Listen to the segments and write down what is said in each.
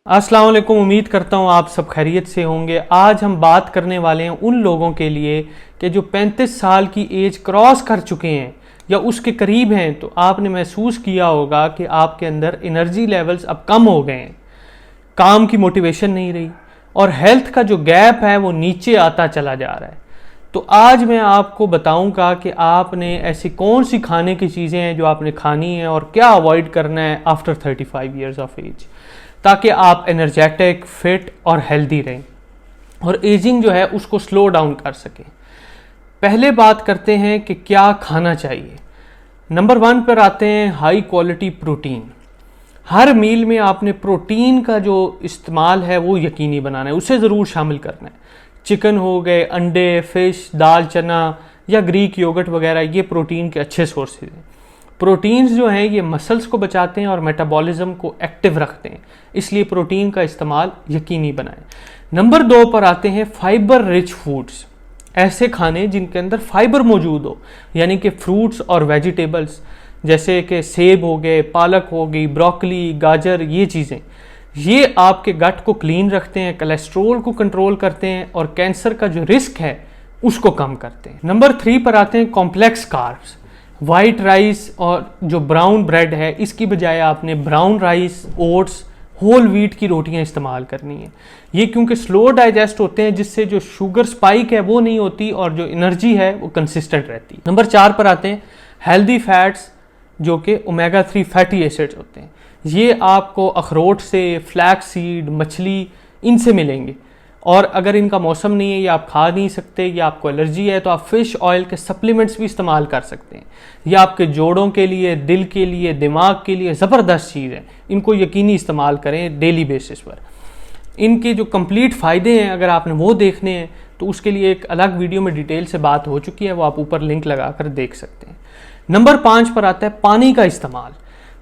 अस्सलाम वालेकुम। उम्मीद करता हूँ आप सब खैरियत से होंगे। आज हम बात करने वाले हैं उन लोगों के लिए कि जो 35 साल की एज क्रॉस कर चुके हैं या उसके करीब हैं, तो आपने महसूस किया होगा कि आपके अंदर एनर्जी लेवल्स अब कम हो गए हैं, काम की मोटिवेशन नहीं रही और हेल्थ का जो गैप है वो नीचे आता चला जा रहा है। तो आज मैं आपको बताऊंगा कि आपने ऐसी कौन सी खाने की चीज़ें हैं जो आपने खानी है और क्या अवॉइड करना है आफ्टर 35 ईयर्स ऑफ एज, ताकि आप एनर्जेटिक, फिट और हेल्दी रहें और एजिंग जो है उसको स्लो डाउन कर सकें। पहले बात करते हैं कि क्या खाना चाहिए। नंबर 1 पर आते हैं हाई क्वालिटी प्रोटीन। हर मील में आपने प्रोटीन का जो इस्तेमाल है वो यकीनी बनाना है, उसे ज़रूर शामिल करना है। चिकन हो गए, अंडे, फिश, दाल, चना या ग्रीक योगर्ट वगैरह, ये प्रोटीन के अच्छे सोर्सेज हैं। प्रोटीन्स जो हैं ये मसल्स को बचाते हैं और मेटाबॉलिज्म को एक्टिव रखते हैं, इसलिए प्रोटीन का इस्तेमाल यकीनी बनाएं। नंबर 2 पर आते हैं फाइबर रिच फूड्स। ऐसे खाने जिनके अंदर फाइबर मौजूद हो, यानी कि फ्रूट्स और वेजिटेबल्स, जैसे कि सेब हो गए, पालक हो गई, ब्रोकली, गाजर, ये चीज़ें, ये आपके गट को क्लीन रखते हैं, कोलेस्ट्रोल को कंट्रोल करते हैं और कैंसर का जो रिस्क है उसको कम करते हैं। नंबर 3 पर आते हैं कॉम्प्लेक्स कार्ब्स। वाइट राइस और जो ब्राउन ब्रेड है, इसकी बजाय आपने brown rice, oats, whole wheat की रोटियां इस्तेमाल करनी है। ये क्योंकि स्लो डाइजेस्ट होते हैं, जिससे जो शुगर स्पाइक है वो नहीं होती और जो एनर्जी है वो कंसिस्टेंट रहती है। नंबर 4 पर आते हैं हेल्दी फैट्स, जो कि ओमेगा 3 फैटी एसिड्स होते हैं। ये आपको अखरोट से, फ्लैक्स सीड, मछली, इनसे मिलेंगे और अगर इनका मौसम नहीं है या आप खा नहीं सकते या आपको एलर्जी है तो आप फिश ऑयल के सप्लीमेंट्स भी इस्तेमाल कर सकते हैं। ये आपके जोड़ों के लिए, दिल के लिए, दिमाग के लिए ज़बरदस्त चीज़ है। इनको यकीनी इस्तेमाल करें डेली बेसिस पर। इनके जो कंप्लीट फ़ायदे हैं अगर आपने वो देखने हैं तो उसके लिए एक अलग वीडियो में डिटेल से बात हो चुकी है, वो आप ऊपर लिंक लगा कर देख सकते हैं। नंबर 5 पर आता है पानी का इस्तेमाल।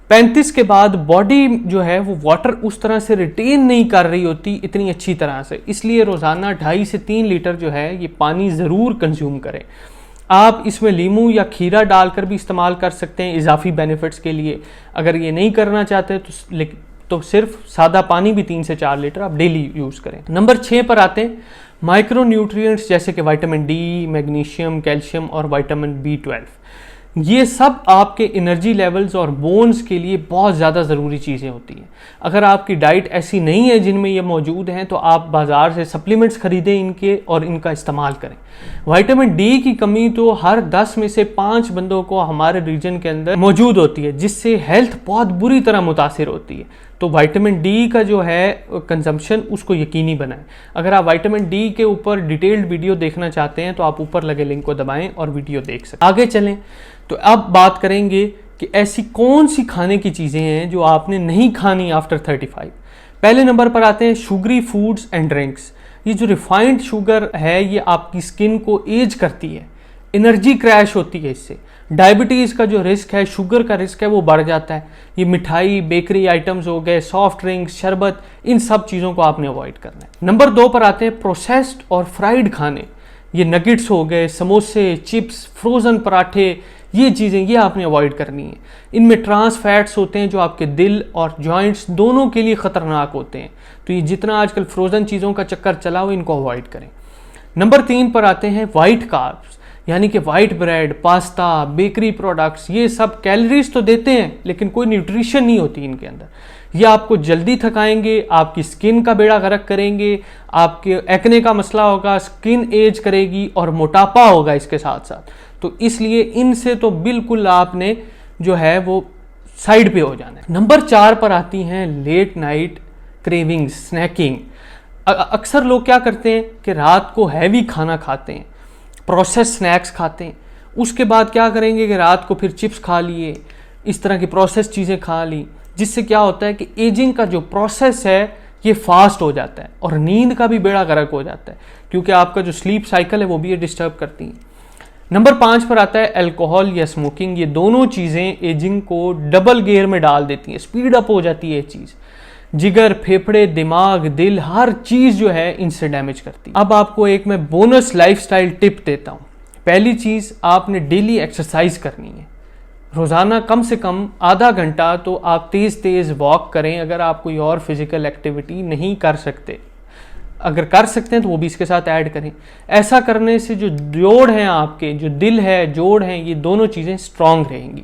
35 के बाद बॉडी जो है वो वाटर उस तरह से रिटेन नहीं कर रही होती इतनी अच्छी तरह से, इसलिए रोज़ाना 2.5 से 3 लीटर जो है ये पानी ज़रूर कंज्यूम करें। आप इसमें लीमू या खीरा डालकर भी इस्तेमाल कर सकते हैं इजाफी बेनिफिट्स के लिए। अगर ये नहीं करना चाहते तो सिर्फ सादा पानी भी 3 से 4 लीटर आप डेली यूज़ करें। नंबर 6 पर आते हैं माइक्रो न्यूट्रिएंट्स, जैसे कि विटामिन डी, मैग्नीशियम, कैल्शियम और विटामिन B12। ये सब आपके एनर्जी लेवल्स और बोन्स के लिए बहुत ज़्यादा ज़रूरी चीज़ें होती हैं। अगर आपकी डाइट ऐसी नहीं है जिनमें ये मौजूद हैं तो आप बाज़ार से सप्लीमेंट्स खरीदें इनके और इनका इस्तेमाल करें। विटामिन डी की कमी तो हर 10 में से 5 बंदों को हमारे रीजन के अंदर मौजूद होती है, जिससे हेल्थ बहुत बुरी तरह मुतासिर होती है। तो विटामिन डी का जो है कंजम्पशन उसको यकीनी बनाएं। अगर आप विटामिन डी के ऊपर डिटेल्ड वीडियो देखना चाहते हैं तो आप ऊपर लगे लिंक को दबाएं और वीडियो देख सकते हैं। आगे चलें तो अब बात करेंगे कि ऐसी कौन सी खाने की चीज़ें हैं जो आपने नहीं खानी आफ्टर 35। पहले नंबर पर आते हैं शुगरी फूड्स एंड ड्रिंक्स। ये जो रिफाइंड शुगर है ये आपकी स्किन को एज करती है, एनर्जी क्रैश होती है इससे। डायबिटीज़ का जो रिस्क है, शुगर का रिस्क है, वो बढ़ जाता है। ये मिठाई, बेकरी आइटम्स हो गए, सॉफ्ट ड्रिंक्स, शरबत, इन सब चीज़ों को आपने अवॉइड करना है। नंबर 2 पर आते हैं प्रोसेस्ड और फ्राइड खाने। ये नगेट्स हो गए, समोसे, चिप्स, फ्रोज़न पराठे, ये चीज़ें ये आपने अवॉइड करनी है। इनमें ट्रांस फैट्स होते हैं जो आपके दिल और जॉइंट्स दोनों के लिए ख़तरनाक होते हैं। तो ये जितना आजकल फ्रोज़न चीज़ों का चक्कर चला हो, इनको अवॉइड करें। नंबर 3 पर आते हैं वाइट कार्ब्स, यानी कि white bread, pasta, bakery products. ये सब कैलोरीज तो देते हैं लेकिन कोई न्यूट्रिशन नहीं होती इनके अंदर। ये आपको जल्दी थकाएंगे, आपकी स्किन का बेड़ा गर्क करेंगे, आपके एक्ने का मसला होगा, स्किन एज करेगी और मोटापा होगा इसके साथ साथ। तो इसलिए इनसे तो बिल्कुल आपने जो है वो साइड पे हो जाना है। नंबर 4 पर आती हैं लेट नाइट क्रेविंग्स, स्नैकिंग। अक्सर लोग क्या करते हैं कि रात को हैवी खाना खाते हैं, प्रोसेस स्नैक्स खाते हैं, उसके बाद क्या करेंगे कि रात को फिर चिप्स खा लिए, इस तरह की प्रोसेस चीज़ें खा ली, जिससे क्या होता है कि एजिंग का जो प्रोसेस है ये फास्ट हो जाता है और नींद का भी बेड़ा गर्क हो जाता है, क्योंकि आपका जो स्लीप साइकिल है वो भी ये डिस्टर्ब करती है। नंबर 5 पर आता है अल्कोहल या स्मोकिंग। ये दोनों चीज़ें एजिंग को डबल गियर में डाल देती हैं, स्पीड अप हो जाती है ये चीज़। जिगर, फेफड़े, दिमाग, दिल, हर चीज़ जो है इनसे डैमेज करती है। अब आपको एक मैं बोनस लाइफस्टाइल टिप देता हूँ। पहली चीज़, आपने डेली एक्सरसाइज करनी है, रोज़ाना कम से कम आधा घंटा तो आप तेज़ तेज़ वॉक करें अगर आप कोई और फिज़िकल एक्टिविटी नहीं कर सकते। अगर कर सकते हैं तो वो भी इसके साथ ऐड करें। ऐसा करने से जो जोड़ हैं आपके, जो दिल है, जोड़ हैं, ये दोनों चीज़ें स्ट्रांग रहेंगी।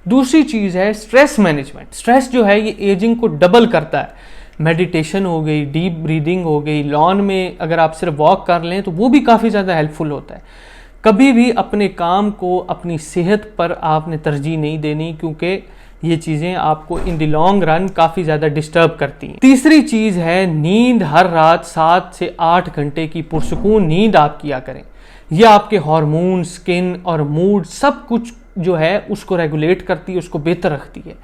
दूसरी चीज़ है स्ट्रेस मैनेजमेंट। स्ट्रेस जो है ये एजिंग को डबल करता है। मेडिटेशन हो गई, डीप ब्रीदिंग हो गई, लॉन में अगर आप सिर्फ वॉक कर लें तो वो भी काफ़ी ज़्यादा हेल्पफुल होता है। कभी भी अपने काम को, अपनी सेहत पर आपने तरजीह नहीं देनी, क्योंकि ये चीज़ें आपको इन द लॉन्ग रन काफ़ी ज़्यादा डिस्टर्ब करती हैं। तीसरी चीज़ है नींद। हर रात 7 से 8 घंटे की पुरसुकून नींद आप किया करें। यह आपके हार्मोन, स्किन और मूड सब कुछ जो है उसको रेगुलेट करती है, उसको बेहतर रखती है।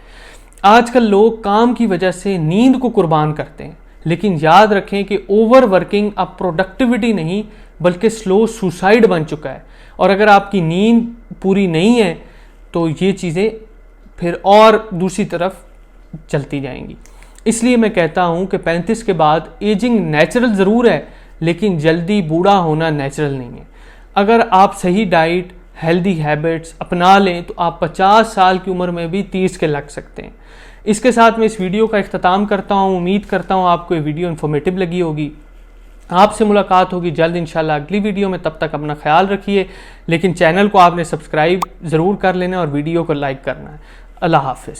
आजकल लोग काम की वजह से नींद को कुर्बान करते हैं, लेकिन याद रखें कि ओवर वर्किंग अब प्रोडक्टिविटी नहीं बल्कि स्लो सुसाइड बन चुका है। और अगर आपकी नींद पूरी नहीं है तो ये चीज़ें फिर और दूसरी तरफ चलती जाएंगी। इसलिए मैं कहता हूँ कि 35 के बाद एजिंग नेचुरल ज़रूर है, लेकिन जल्दी बूढ़ा होना नेचुरल नहीं है। अगर आप सही डाइट, हेल्दी हैबिट्स अपना लें तो आप 50 साल की उम्र में भी 30 के लग सकते हैं। इसके साथ मैं इस वीडियो का इख्तिताम करता हूँ। उम्मीद करता हूँ आपको ये वीडियो इन्फॉर्मेटिव लगी होगी। आपसे मुलाकात होगी जल्द इंशाल्लाह अगली वीडियो में। तब तक अपना ख्याल रखिए, लेकिन चैनल को आपने सब्सक्राइब ज़रूर कर लेना और वीडियो को लाइक करना है। अल्लाह हाफिज़।